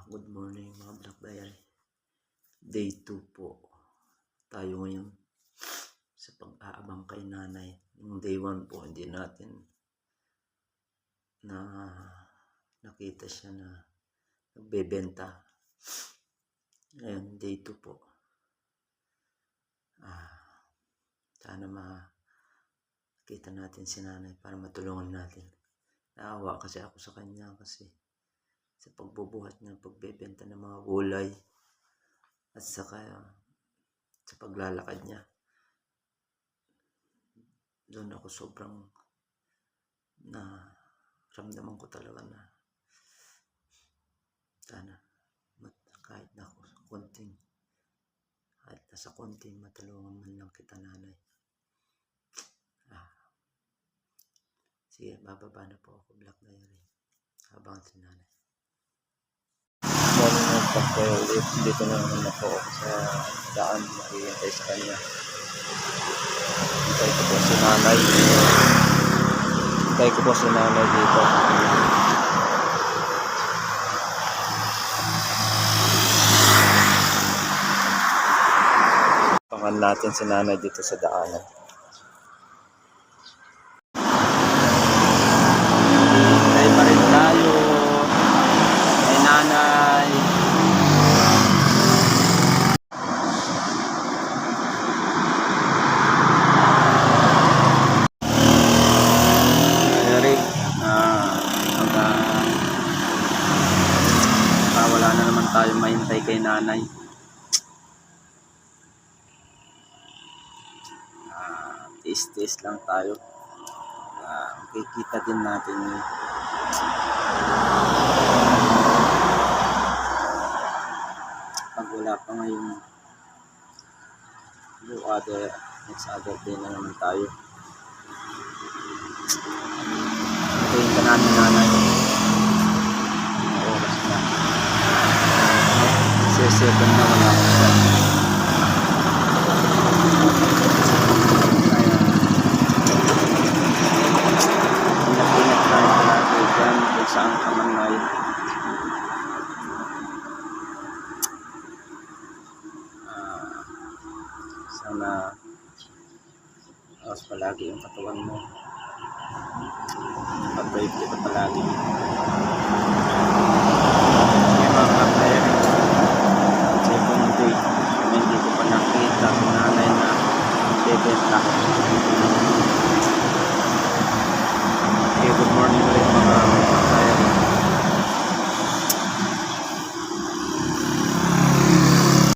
Good morning mga Black Diary. Day 2 po tayo ngayon sa pag-aabang kay nanay. Yung day 1 po hindi natin na nakita siya na nagbebenta. Ngayon day 2 po. Sana makita natin si nanay para matulungan natin. Naawa kasi ako sa kanya kasi sa pagbubuhat niya, pagbebenta ng mga gulay at saka sa paglalakad niya. Doon ako sobrang ramdaman ko talaga na sana kahit na ako sa konting matulungan man lang kita nanay. Sige, bababa na po ako Black Diary habang si nanay. Morning ng pagkalit, dito na naman ako sa daan, naghihintay sa kanya. Hintay ko po si nanay. Hintay ko po si nanay dito. Pangan natin si nanay dito sa daanan. Hintay pa rin tayo. Ay nanay. Wala na naman tayo mahintay kay nanay. Tiis-tiis lang tayo. Kikita din natin yun. Pag wala pa ngayon, next other day na naman tayo. Hintayin ka namin nanay. Oras na. 7 na wala ako siya. Ingat-ingat tayo palagi dyan kung saan ka man ngayon. Sana awas palagi yung katawan mo. Pag-brave kita palagi.